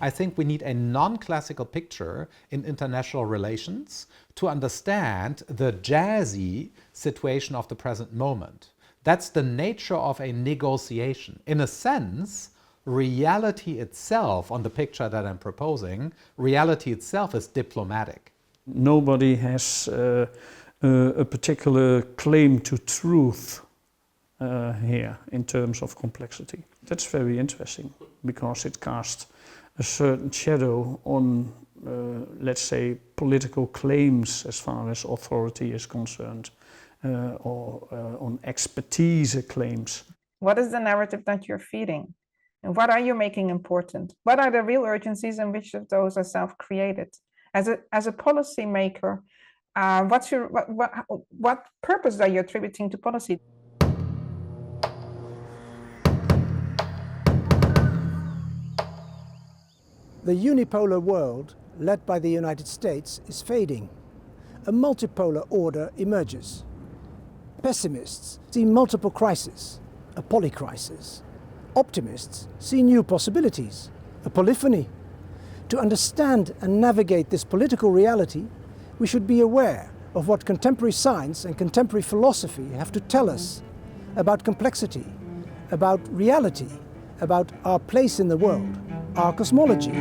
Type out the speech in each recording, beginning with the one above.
I think we need a non-classical picture in international relations to understand the jazzy situation of the present moment. That's the nature of a negotiation. In a sense, reality itself, on the picture that I'm proposing, reality itself is diplomatic. Nobody has a particular claim to truth here in terms of complexity. That's very interesting because it casts a certain shadow on, let's say, political claims as far as authority is concerned, or on expertise claims. What is the narrative that you're feeding? And what are you making important? What are the real urgencies and which of those are self-created? As a policy maker, what purpose are you attributing to policy? The unipolar world, led by the United States, is fading. A multipolar order emerges. Pessimists see multiple crises, a polycrisis. Optimists see new possibilities, a polyphony. To understand and navigate this political reality, we should be aware of what contemporary science and contemporary philosophy have to tell us about complexity, about reality, about our place in the world, our cosmology.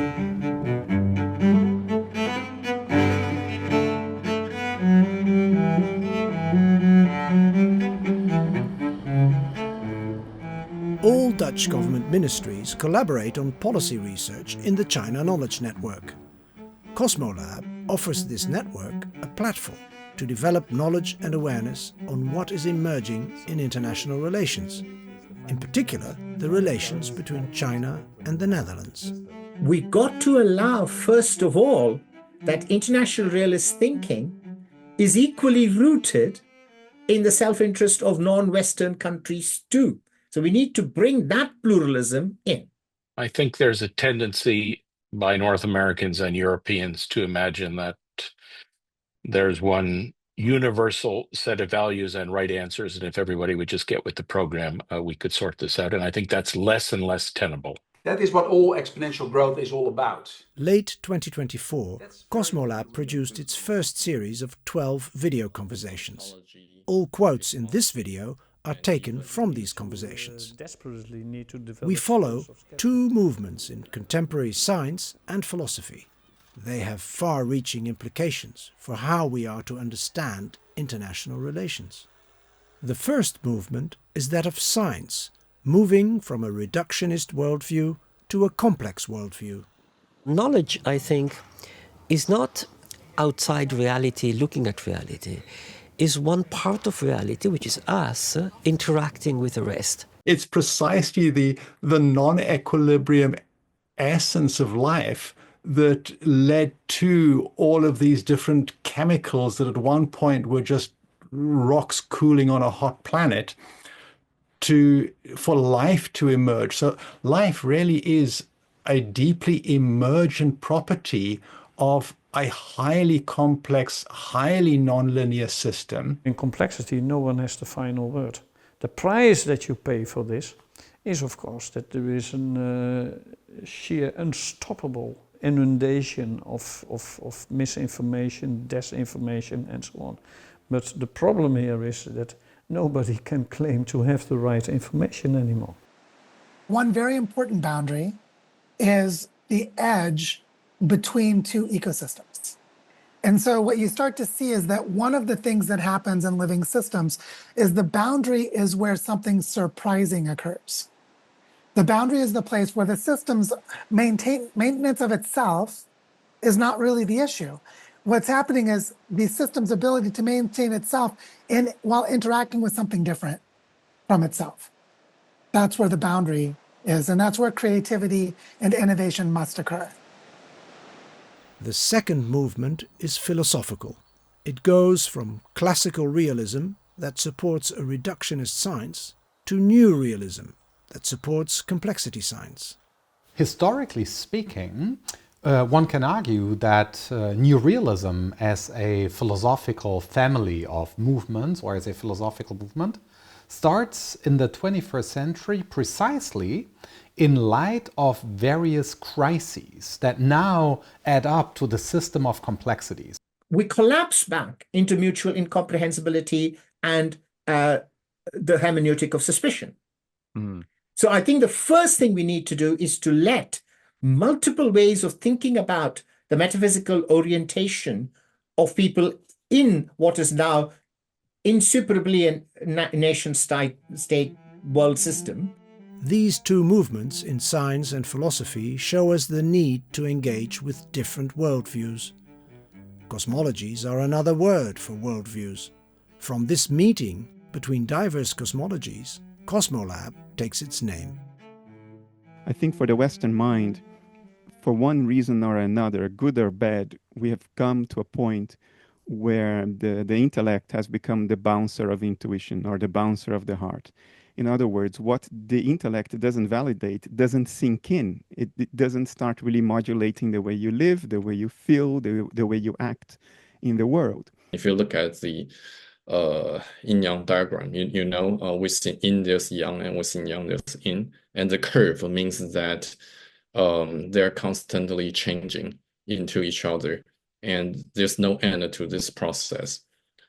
All Dutch government ministries collaborate on policy research in the China Knowledge Network. Cosmolab offers this network a platform to develop knowledge and awareness on what is emerging in international relations, in particular the relations between China and the Netherlands. We got to allow, first of all, that international realist thinking is equally rooted in the self-interest of non-Western countries too. So we need to bring that pluralism in. I think there's a tendency by North Americans and Europeans to imagine that there's one universal set of values and right answers, and if everybody would just get with the program, we could sort this out. And I think that's less and less tenable. That is what all exponential growth is all about. Late 2024, Cosmolab produced its first series of 12 video conversations. All quotes in this video are taken from these conversations. We follow two movements in contemporary science and philosophy. They have far-reaching implications for how we are to understand international relations. The first movement is that of science, moving from a reductionist worldview to a complex worldview. Knowledge, I think, is not outside reality, looking at reality. Is one part of reality, which is us, interacting with the rest. It's precisely the non-equilibrium essence of life that led to all of these different chemicals that at one point were just rocks cooling on a hot planet for life to emerge. So life really is a deeply emergent property of a highly complex, highly nonlinear system. In complexity, no one has the final word. The price that you pay for this is, of course, that there is a sheer unstoppable inundation of misinformation, disinformation, and so on. But the problem here is that nobody can claim to have the right information anymore. One very important boundary is the edge between two ecosystems. And so what you start to see is that one of the things that happens in living systems is the boundary is where something surprising occurs. The boundary is the place where the system's maintenance of itself is not really the issue. What's happening is the system's ability to maintain itself while interacting with something different from itself. That's where the boundary is, and that's where creativity and innovation must occur. The second movement is philosophical. It goes from classical realism that supports a reductionist science to new realism that supports complexity science. Historically speaking, one can argue that New Realism as a philosophical family of movements, or as a philosophical movement, starts in the 21st century precisely in light of various crises that now add up to the system of complexities. We collapse back into mutual incomprehensibility and the hermeneutic of suspicion. So I think the first thing we need to do is to let multiple ways of thinking about the metaphysical orientation of people in what is now insuperably a nation-state world system. These two movements in science and philosophy show us the need to engage with different worldviews. Cosmologies are another word for worldviews. From this meeting between diverse cosmologies, Cosmolab takes its name. I think for the Western mind, for one reason or another, good or bad, we have come to a point where the intellect has become the bouncer of intuition or the bouncer of the heart. In other words, what the intellect doesn't validate doesn't sink in. It doesn't start really modulating the way you live, the way you feel, the way you act in the world. If you look at the yin-yang diagram, you know, within yin there's yang and within yang there's yin. And the curve means that they're constantly changing into each other. And there's no end to this process.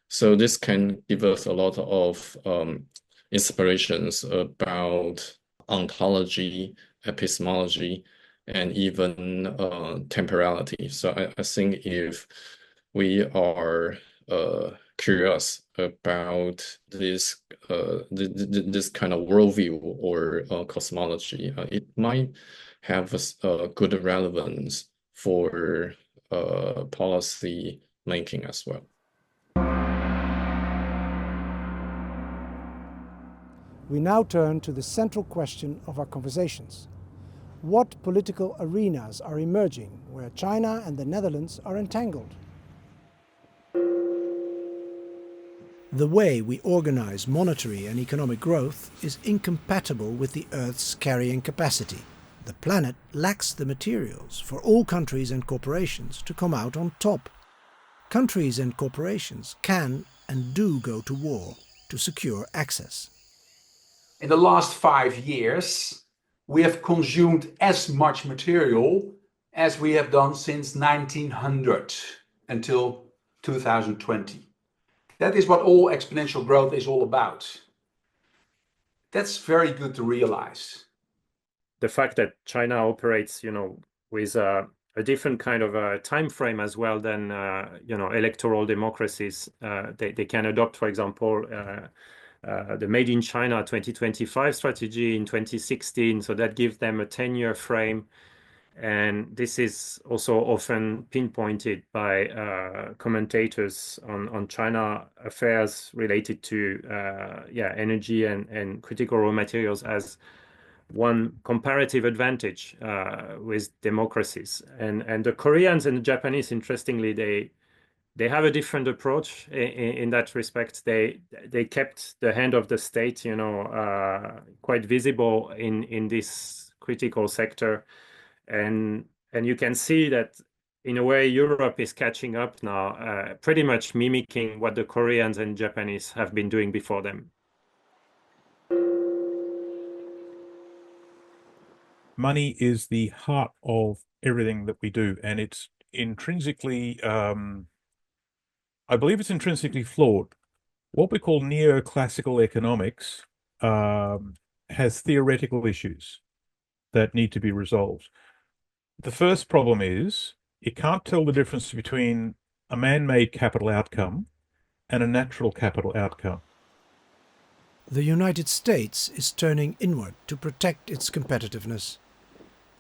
So this can give us a lot of inspirations about ontology, epistemology, and even temporality. So I think if we are curious about this this kind of worldview or cosmology, it might have a good relevance for policy making as well. We now turn to the central question of our conversations. What political arenas are emerging where China and the Netherlands are entangled? The way we organize monetary and economic growth is incompatible with the Earth's carrying capacity. The planet lacks the materials for all countries and corporations to come out on top. Countries and corporations can and do go to war to secure access. In the last 5 years, we have consumed as much material as we have done since 1900 until 2020. That is what all exponential growth is all about. That's very good to realize. The fact that China operates, with a different kind of a time frame as well than, electoral democracies. They can adopt, for example, the Made in China 2025 strategy in 2016. So that gives them a 10-year frame. And this is also often pinpointed by commentators on China affairs related to energy and critical raw materials as one comparative advantage with democracies. And the Koreans and the Japanese, interestingly, they have a different approach in that respect. They kept the hand of the state, quite visible in this critical sector. And you can see that in a way Europe is catching up now, pretty much mimicking what the Koreans and Japanese have been doing before them. Money is the heart of everything that we do, and it's intrinsically, I believe it's intrinsically flawed. What we call neoclassical economics has theoretical issues that need to be resolved. The first problem is it can't tell the difference between a man-made capital outcome and a natural capital outcome. The United States is turning inward to protect its competitiveness.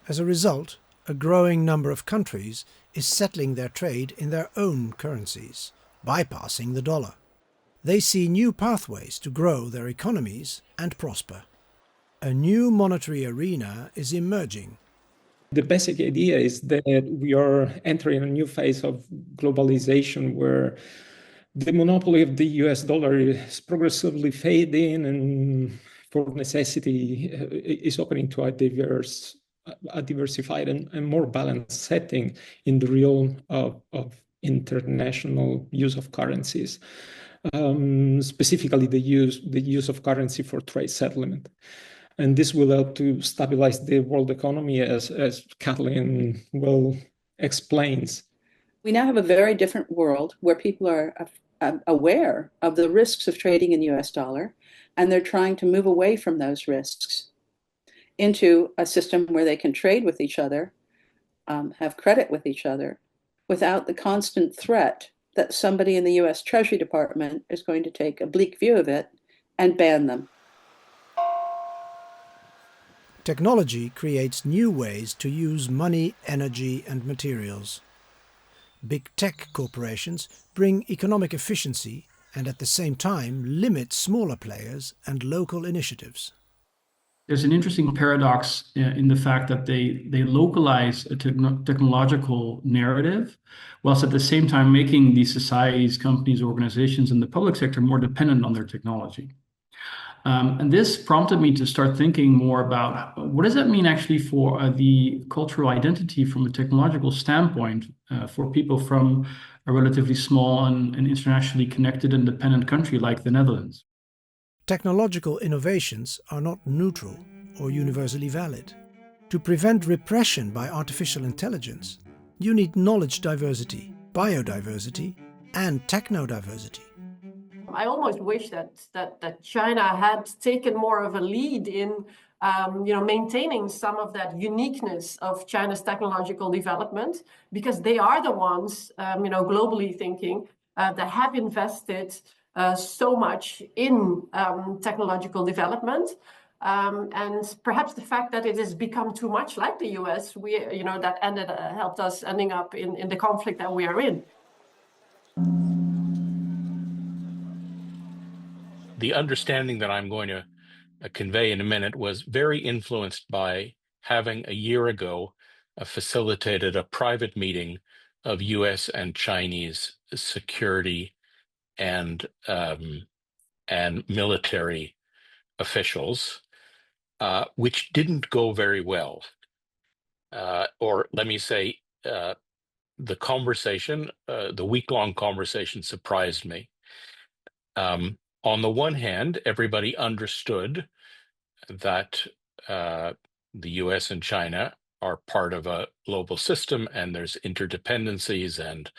As a result, a growing number of countries is settling their trade in their own currencies, bypassing the dollar. They see new pathways to grow their economies and prosper. A new monetary arena is emerging. The basic idea is that we are entering a new phase of globalization where the monopoly of the US dollar is progressively fading and for necessity is opening to a diversified and more balanced setting in the realm of international use of currencies. specifically the use of currency for trade settlement. And this will help to stabilize the world economy, as Kathleen well explains. We now have a very different world where people are aware of the risks of trading in the US dollar, and they're trying to move away from those risks into a system where they can trade with each other, have credit with each other, without the constant threat that somebody in the US Treasury Department is going to take a bleak view of it and ban them. Technology creates new ways to use money, energy and materials. Big tech corporations bring economic efficiency and at the same time limit smaller players and local initiatives. There's an interesting paradox in the fact that they localize a technological narrative, whilst at the same time making these societies, companies, organizations in the public sector more dependent on their technology. And this prompted me to start thinking more about what does that mean actually for the cultural identity from a technological standpoint for people from a relatively small and internationally connected and dependent country like the Netherlands. Technological innovations are not neutral or universally valid. To prevent repression by artificial intelligence, you need knowledge diversity, biodiversity, and technodiversity. I almost wish that China had taken more of a lead in maintaining some of that uniqueness of China's technological development, because they are the ones, globally thinking, that have invested so much in technological development. And perhaps the fact that it has become too much like the US, that helped us ending up in the conflict that we are in. The understanding that I'm going to convey in a minute was very influenced by having a year ago facilitated a private meeting of US and Chinese security and military officials, which didn't go very well. Or let me say, the conversation, the week-long conversation surprised me. On the one hand, everybody understood that the US and China are part of a global system and there's interdependencies, and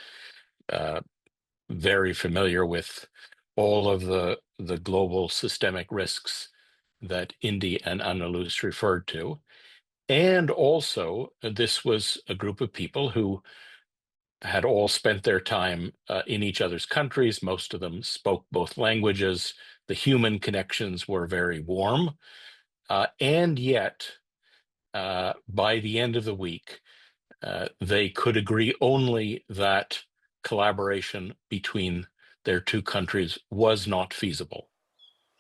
very familiar with all of the global systemic risks that Indy and Annalise referred to. And also, this was a group of people who had all spent their time in each other's countries. Most of them spoke both languages. The human connections were very warm. And yet, by the end of the week, they could agree only that collaboration between their two countries was not feasible.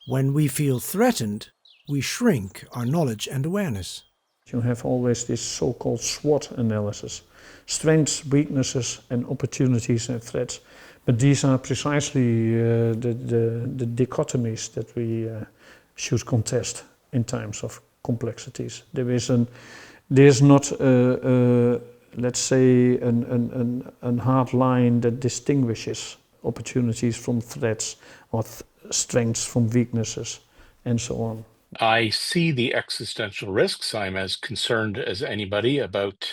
When we feel threatened, we shrink our knowledge and awareness. You have always this so-called SWOT analysis: strengths, weaknesses, and opportunities and threats. But these are precisely the dichotomies that we should contest in times of complexities. There's not, let's say, a hard line that distinguishes opportunities from threats or strengths from weaknesses, and so on. I see the existential risks. I'm as concerned as anybody about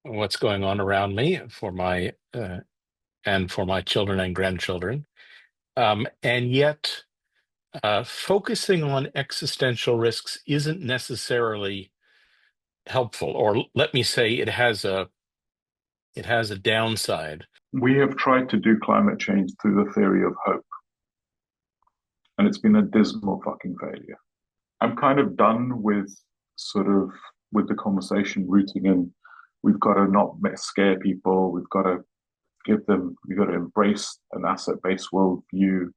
what's going on around me and for my children and grandchildren. And yet, focusing on existential risks isn't necessarily helpful, or let me say it has a downside. We have tried to do climate change through the theory of hope, and it's been a dismal fucking failure. I'm kind of done with the conversation rooting in, we've got to not scare people, we've got to embrace an asset-based worldview.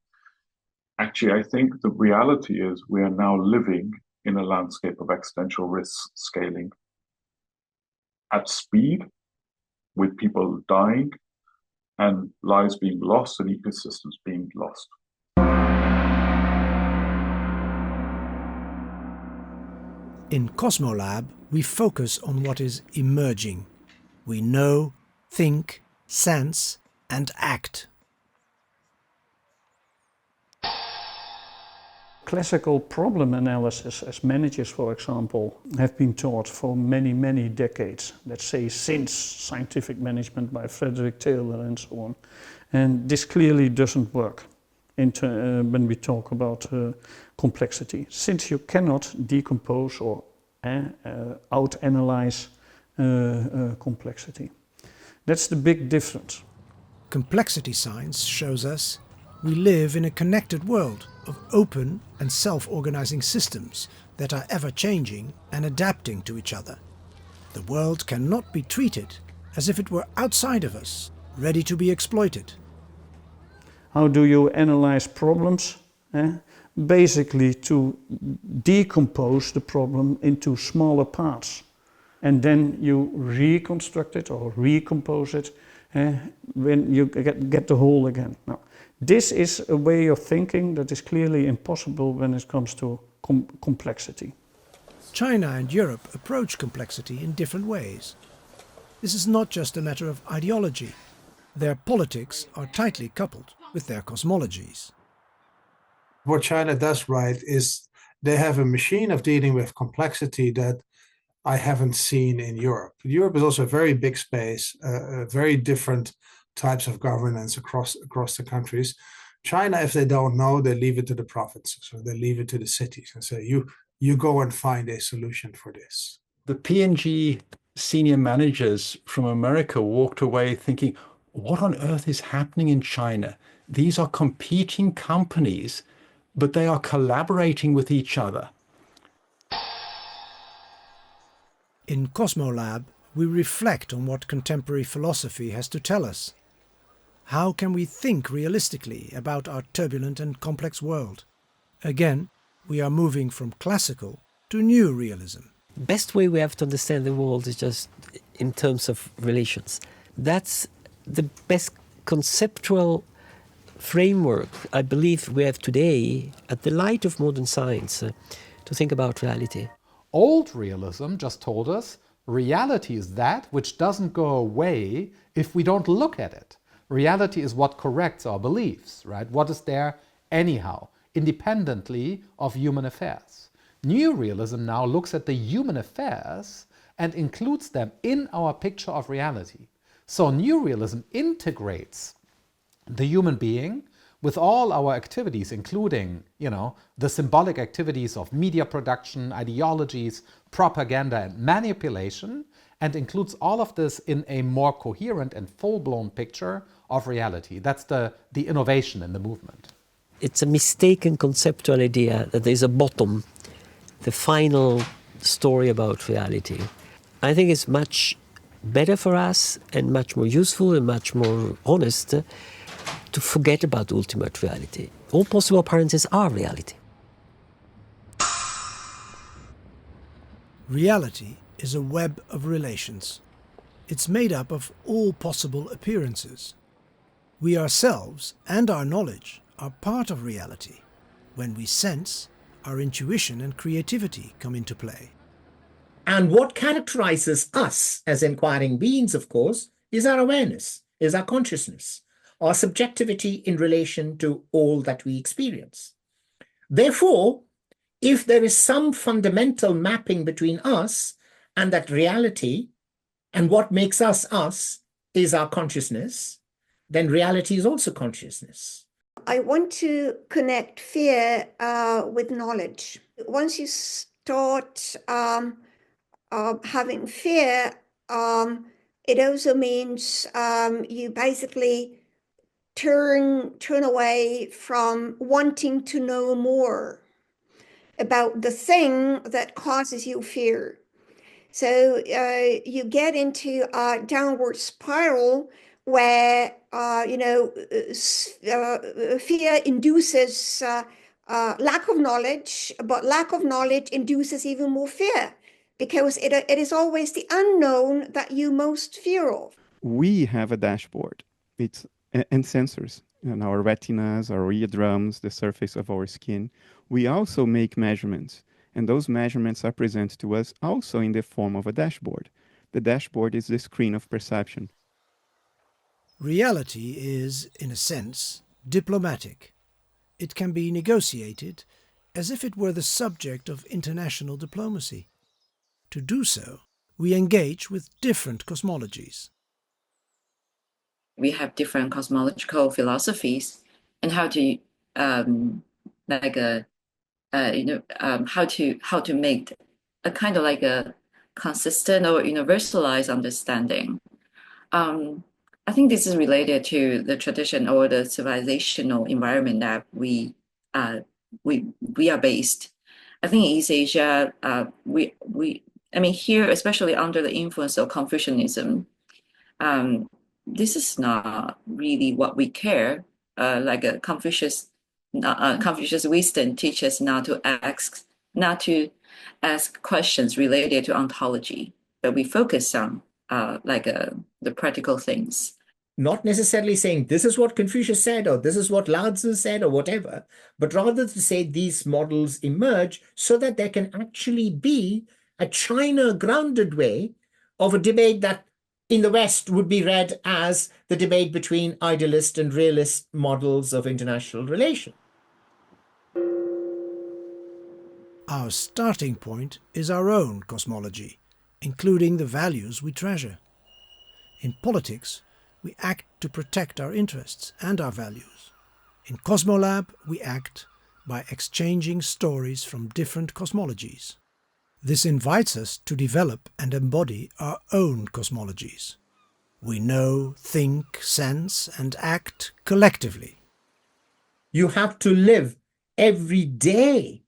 Actually, I think the reality is we are now living in a landscape of existential risk scaling at speed, with people dying and lives being lost and ecosystems being lost. In Cosmolab, we focus on what is emerging. We know, think, sense, and act. Classical problem analysis, as managers, for example, have been taught for many, many decades. Let's say since scientific management by Frederick Taylor and so on. And this clearly doesn't work when we talk about complexity, since you cannot decompose or out-analyze complexity. That's the big difference. Complexity science shows us we live in a connected world of open and self-organizing systems that are ever-changing and adapting to each other. The world cannot be treated as if it were outside of us, ready to be exploited. How do you analyze problems? Basically to decompose the problem into smaller parts. And then you reconstruct it or recompose it when you get the whole again. Now, this is a way of thinking that is clearly impossible when it comes to complexity. China and Europe approach complexity in different ways. This is not just a matter of ideology. Their politics are tightly coupled with their cosmologies. What China does right is they have a machine of dealing with complexity that I haven't seen in Europe. Europe is also a very big space, very different types of governance across the countries. China, if they don't know, they leave it to the provinces or they leave it to the cities and say, you go and find a solution for this. The P&G senior managers from America walked away thinking, what on earth is happening in China? These are competing companies, but they are collaborating with each other. In Cosmolab, we reflect on what contemporary philosophy has to tell us. How can we think realistically about our turbulent and complex world? Again, we are moving from classical to new realism. Best way we have to understand the world is just in terms of relations. That's the best conceptual framework I believe we have today at the light of modern science to think about reality. Old realism just told us reality is that which doesn't go away if we don't look at it. Reality is what corrects our beliefs, right? What is there anyhow, independently of human affairs. New realism now looks at the human affairs and includes them in our picture of reality. So new realism integrates the human being with all our activities, including, the symbolic activities of media production, ideologies, propaganda, and manipulation, and includes all of this in a more coherent and full-blown picture of reality. That's the innovation in the movement. It's a mistaken conceptual idea that there's a bottom, the final story about reality. I think it's much better for us and much more useful and much more honest to forget about ultimate reality. All possible appearances are reality. Reality is a web of relations. It's made up of all possible appearances. We ourselves and our knowledge are part of reality. When we sense, our intuition and creativity come into play. And what characterizes us as inquiring beings, of course, is our awareness, is our consciousness, our subjectivity in relation to all that we experience. Therefore, if there is some fundamental mapping between us and that reality, and what makes us us is our consciousness, then reality is also consciousness. I want to connect fear with knowledge. Once you start having fear, it also means you basically turn away from wanting to know more about the thing that causes you fear. So you get into a downward spiral where fear induces lack of knowledge, but lack of knowledge induces even more fear, because it is always the unknown that you most fear of. We have a dashboard. And sensors in our retinas, our eardrums, the surface of our skin. We also make measurements, and those measurements are presented to us also in the form of a dashboard. The dashboard is the screen of perception. Reality is, in a sense, diplomatic. It can be negotiated, as if it were the subject of international diplomacy. To do so, we engage with different cosmologies. We have different cosmological philosophies, and how to how to make a kind of like a consistent or universalized understanding. I think this is related to the tradition or the civilizational environment that we are based. I think in East Asia, here, especially under the influence of Confucianism, this is not really what we care. Confucius wisdom teaches not to ask questions related to ontology, but we focus on the practical things. Not necessarily saying this is what Confucius said or this is what Lao Tzu said or whatever, but rather to say these models emerge so that there can actually be a China-grounded way of a debate that in the West would be read as the debate between idealist and realist models of international relations. Our starting point is our own cosmology, including the values we treasure. In politics, we act to protect our interests and our values. In Cosmolab, we act by exchanging stories from different cosmologies. This invites us to develop and embody our own cosmologies. We know, think, sense, and act collectively. You have to live every day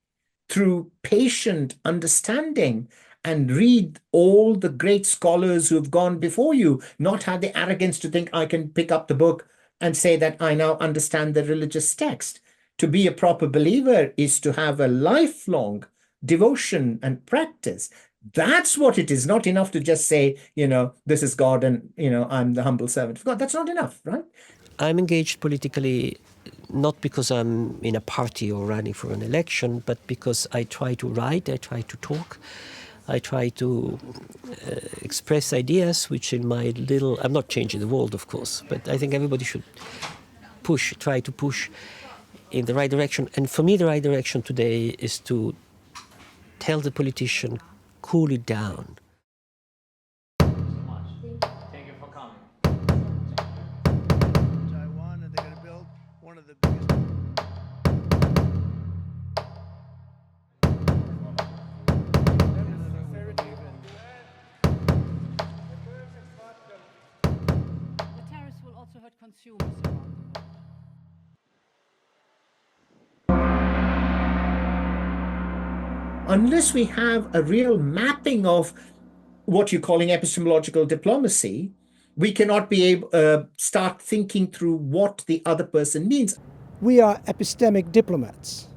through patient understanding and read all the great scholars who have gone before you, not have the arrogance to think I can pick up the book and say that I now understand the religious text. To be a proper believer is to have a lifelong devotion and practice. That's what it is. Not enough to just say, this is God and, I'm the humble servant of God. That's not enough, right? I'm engaged politically not because I'm in a party or running for an election, but because I try to write, I try to talk, I try to express ideas, which in my little... I'm not changing the world, of course, but I think everybody should try to push in the right direction. And for me, the right direction today is to tell the politician, cool it down. Thank you for coming. Taiwan, and they're going to build one of the biggest... Hurt consumers around the world. Unless we have a real mapping of what you're calling epistemological diplomacy, we cannot be able start thinking through what the other person means. We are epistemic diplomats.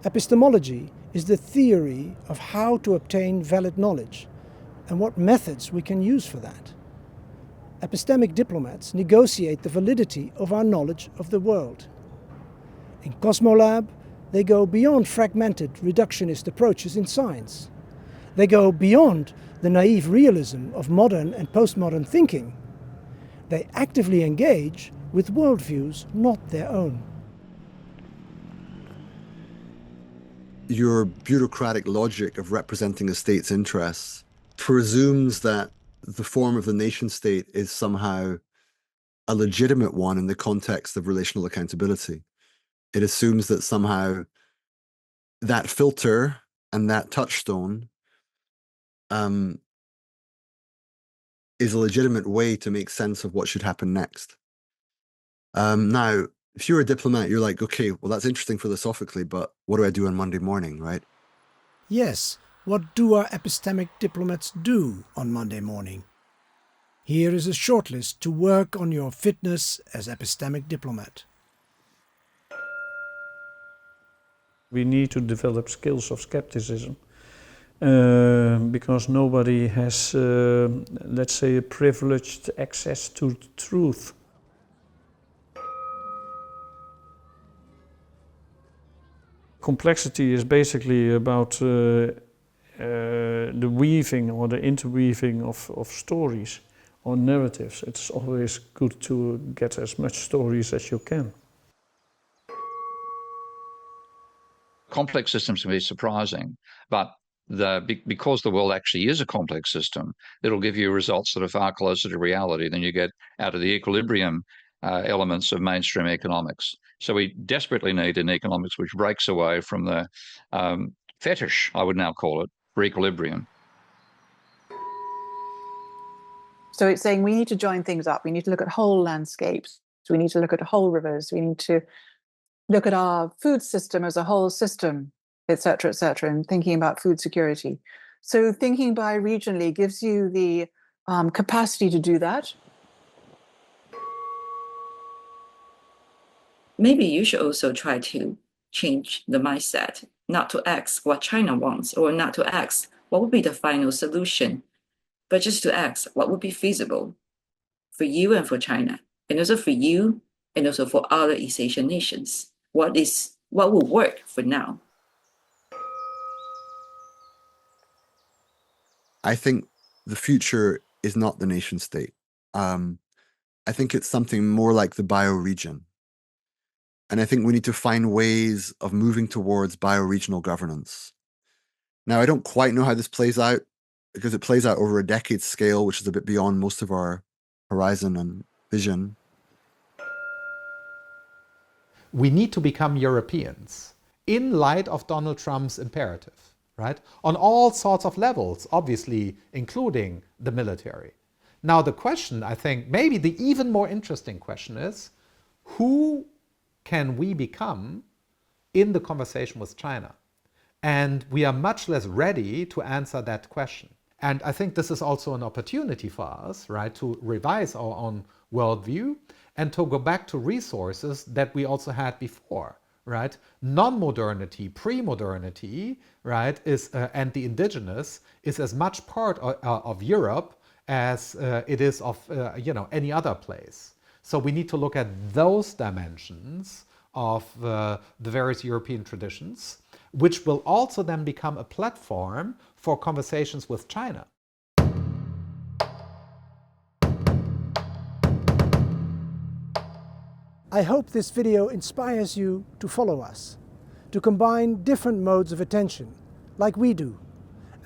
Epistemology is the theory of how to obtain valid knowledge and what methods we can use for that. Epistemic diplomats negotiate the validity of our knowledge of the world. In Cosmolab, they go beyond fragmented reductionist approaches in science. They go beyond the naive realism of modern and postmodern thinking. They actively engage with worldviews not their own. Your bureaucratic logic of representing a state's interests presumes that the form of the nation state is somehow a legitimate one in the context of relational accountability. It assumes that somehow that filter and that touchstone is a legitimate way to make sense of what should happen next. Now, if you're a diplomat, you're like, okay, well, that's interesting philosophically, but what do I do on Monday morning, right? Yes. What do our epistemic diplomats do on Monday morning? Here is a shortlist to work on your fitness as epistemic diplomat. We need to develop skills of skepticism because nobody has, let's say, a privileged access to truth. Complexity is basically about the weaving or the interweaving of stories or narratives. It's always good to get as much stories as you can. complex systems can be surprising, but because the world actually is a complex system, it'll give you results that are far closer to reality than you get out of the equilibrium elements of mainstream economics. So we desperately need an economics which breaks away from the fetish, I would now call it, for equilibrium. So it's saying we need to join things up. We need to look at whole landscapes. We need to look at whole rivers. We need to look at our food system as a whole system, et cetera, and thinking about food security. So thinking bi-regionally gives you the capacity to do that. Maybe you should also try to change the mindset, not to ask what China wants or not to ask what would be the final solution, but just to ask what would be feasible for you and for China, and also for you and also for other East Asian nations. What will work for now? I think the future is not the nation state. I think it's something more like the bioregion. And I think we need to find ways of moving towards bioregional governance. Now, I don't quite know how this plays out because it plays out over a decade scale, which is a bit beyond most of our horizon and vision. We need to become Europeans in light of Donald Trump's imperative, right? On all sorts of levels, obviously, including the military. Now, the question, I think, maybe the even more interesting question is, who can we become in the conversation with China? And we are much less ready to answer that question. And I think this is also an opportunity for us, right, to revise our own worldview and to go back to resources that we also had before, right? Non-modernity, pre-modernity, right, is and the indigenous is as much part of Europe as it is of any other place. So we need to look at those dimensions of the various European traditions, which will also then become a platform for conversations with China. I hope this video inspires you to follow us, to combine different modes of attention, like we do,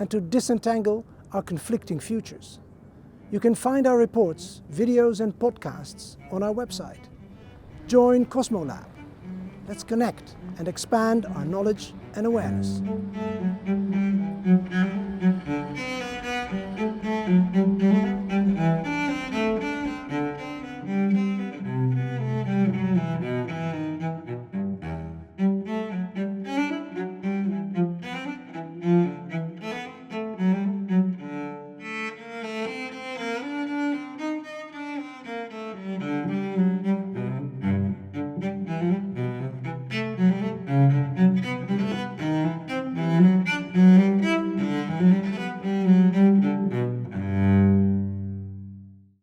and to disentangle our conflicting futures. You can find our reports, videos and podcasts on our website. Join Cosmolab. Let's connect and expand our knowledge and awareness.